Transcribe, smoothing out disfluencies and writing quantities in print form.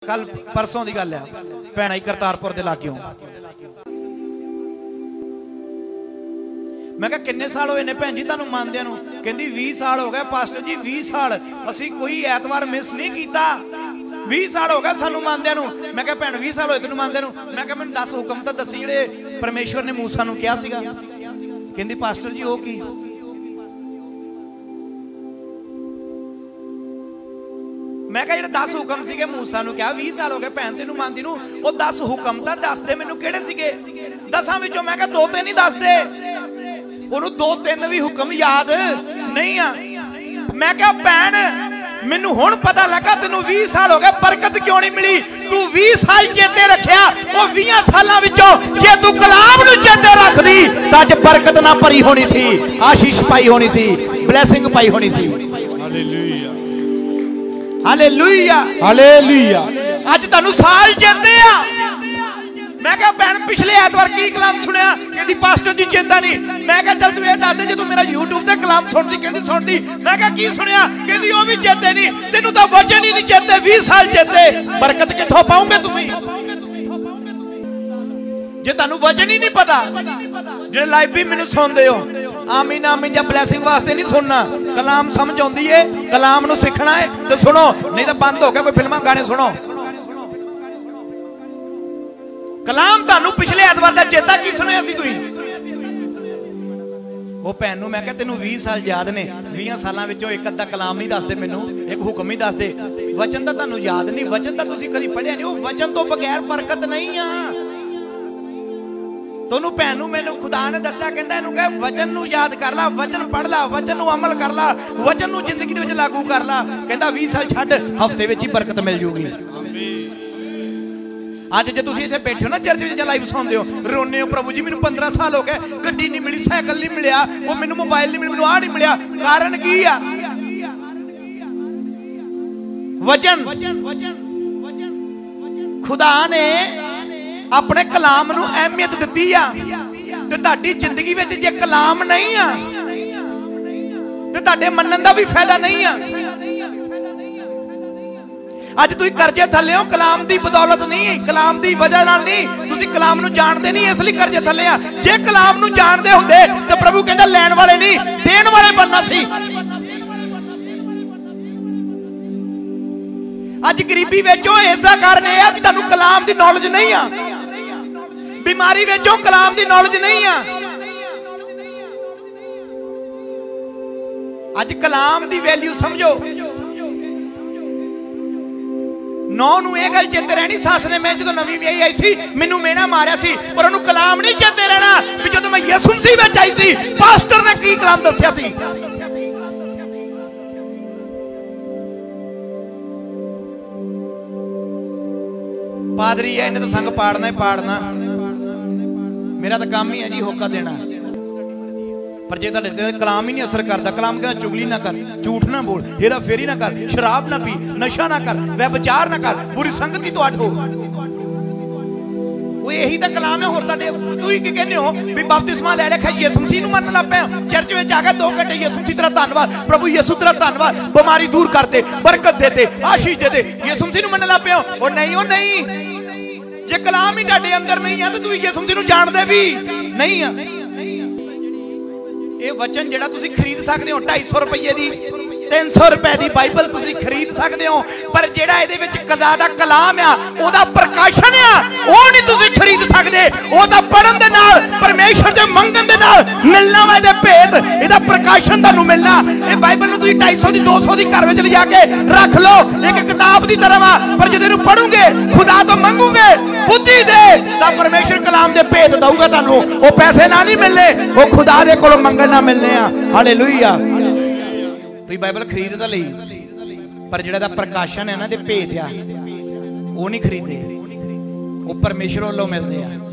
कल परसों की गल है, भैन आई करतारपुर के लागों। मैं कहा किन्ने साल होए ने भैन जी तुहानू मानदियां नू? कहंदी 20 साल हो गए पास्टर जी, 20 साल असी कोई ऐतवार मिस नहीं कीता। 20 साल हो गए सानू मानदियां नू। मैं कहा भैन 20 साल होए तैनू मानदियां नू? मैं कहा मैनू 10 हुक्म तो दसी जिहड़े परमेश्वर ने मूसा नू कहा सीगा। कहंदी पास्टर जी वो की? मैं कहा 10 हुक्म सीगे मूसा नू कहा 20 साल हो गए भैन तेनू मानदी नू, वो 10 हुक्म तो दस दे मैनू किहड़े सीगे 10 विचों। मैं कहा 2-3 ही दस दे, ओनू 2-3 भी हुक्म याद नहीं आ। मैं कहा भैन मैनू हुण पता लगा तेनू 20 साल हो गए बरकत क्यों नहीं मिली। तू 20 साल चेते रखिया, वो 20 सालों विचों जे तू कलाम नू चेते रखदी तां अज बरकत ना भरी होनी सी, आशीष पाई होनी सी, ब्लैसिंग पाई होनी सी। Hallelujah hallelujah hallelujah. अज तुहानू साल चेते आ। मैं कहा भैन पिछले ऐतवार की कलाम सुनिया? कहती पास्टर जी चेता नहीं। मैं कहा चल तू ये दस दे जो तू मेरा यूट्यूब ते कलाम सुनती। कहती सुनती। मैं कहा की सुनिया? कहती वो भी चेते नहीं, तेनू तो वचन ही नहीं चेते। 20 साल चेते, बरकत किथों पाओगे तुसीं जे तुहानू वचन ही नहीं पता। जे लाइव भी मैनू सुनदे हो आमीन आमीन या ब्लैसिंग वास्ते नहीं सुनना, कलाम समझ आउंदी है, कलाम नू सीखना है तो सुनो, नहीं तो बंद हो गया कोई फिल्मां गाने सुनो। कलाम तुहानू पिछले ऐतवार दा चेता की सुनिया सी तुसीं? वो भैन नू मैं कहा तेनू 20 साल याद ने, 20 सालों विचों एक अद्धा कलाम नहीं दस दे मैनू, एक हुक्म ही दस दे। वचन तो तुहानू याद नहीं, वचन तो तुसीं कदी पढ़िया नहीं। वो वचन तो बगैर बरकत नहीं आ। तोनू भैन नू मैनू खुदा ने दस्या, कहंदा इहनू कह वचन नू याद कर ला, वचन पढ़ ला, वचन नू अमल कर ला, वचन नू जिंदगी दे विच लागू कर ला। कहंदा 20 साल छड्ड, हफ्ते विच ही बरकत मिल जूगी। अज जे तुसीं इत्थे बैठे हो ना चर्च विच लाइव सुनदे हो, रोने हो प्रभु जी मैनू 15 साल हो गए, गड्डी नहीं मिली, साइकिल नहीं मिलिया, वो मैनू मोबाइल नहीं मिलिया, मैनू आ नहीं मिलिया। कारण की आ? वचन। खुदा ने अपने कलाम नू अहमियत दित्ती आ ते तुहाडी जिंदगी विच जे कलाम नहीं आ ते तुहाडे मन्नण दा भी फायदा नहीं आ। अज तुसीं करजे थल्ले हो, कलाम दी बदौलत नहीं, कलाम दी वजह नाल नहीं। तुसीं कलाम नू जानदे नहीं, इसलिए करजे थल्ले आ। जे कलाम नू जानदे हुंदे ते प्रभु कहंदा लैण वाले नहीं देण वाले बनना सी। अज गरीबी विचों इसदा कारण यह है कि तुहानू कलाम दी नॉलेज नहीं आ। बीमारी विचों कलाम दी नॉलेज नहीं आ। अज कलाम दी वैल्यू समझो। नौ नू यह गल चेते रहनी, सस ने मैं जो नवी विआही आई सी मैनू मेना मारिया सी, पर उन्होंने कलाम नहीं चेते रहना भी जो मैं यसू मसीह विच आई सी पास्टर ने की कलाम दस्या सी। पादरी है, इन्हें तो संग पाड़ना ही पाड़ना, मेरा तो काम ही है जी होका देना। पर जे तुहाडे कलाम ही नहीं असर करता, कलाम कहता चुगली ना कर, झूठ ना बोल, हेरा फेरी ना कर, शराब ना पी, नशा ना कर, व्यभिचार ना कर, बुरी संगति तो हटो। वो यही तो कलाम है। होर तुसीं की कहने हो भी बपतिस्मा ले लिया यसू मसीह नू मनन लग पे, चर्च में आ गए 2 घंटे यसू मसीह तेरा धन्नवाद, प्रभु यसू तेरा धन्नवाद, बीमारी दूर कर दे, बरकत दे दे, आशीष दे दे, यसू मसीह नू मनन लग पे। ओ नहीं, जे कलाम ही तुहाडे अंदर नहीं है तो तुसीं यसू मसीह नू जानदे भी नहीं आ। ये वचन जिहड़ा तुसीं खरीद सकदे हो 250 रुपये दी, 300 रुपए दी बाइबल तुसीं खरीद सकदे हो, पर जिहड़ा इहदे विच खुदा दा कलाम आ ओहदा प्रकाशन आ ओह नहीं तुसीं खरीद सकदे। ओहदा पढ़न दे नाल परमेश्वर दे मंगण दे नाल मिलना वा इहदे भेत, इहदा प्रकाशन तुहानूं मिलना। ये बाइबल नूं तुसीं 250 दी 200 दी घर विच लिजा के रख लो, एक किताब दी तरह वा, पर जदों इहनूं पढ़ोगे खुदा तो मंगोगे बुद्धि दे तां परमेश्वर कलाम दे भेत दऊगा तुहानूं। ओह पैसे ना नहीं मिलने, ओह खुदा दे कोलों मंगण ना मिलने आ। हालेलुया। तुसीं बाइबल खरीद तो लई, पर जिहड़ा दा प्रकाशन है ना ते भेत आ ओह नहीं खरीदे, ओह परमेश्वर वालों मिलदे आ।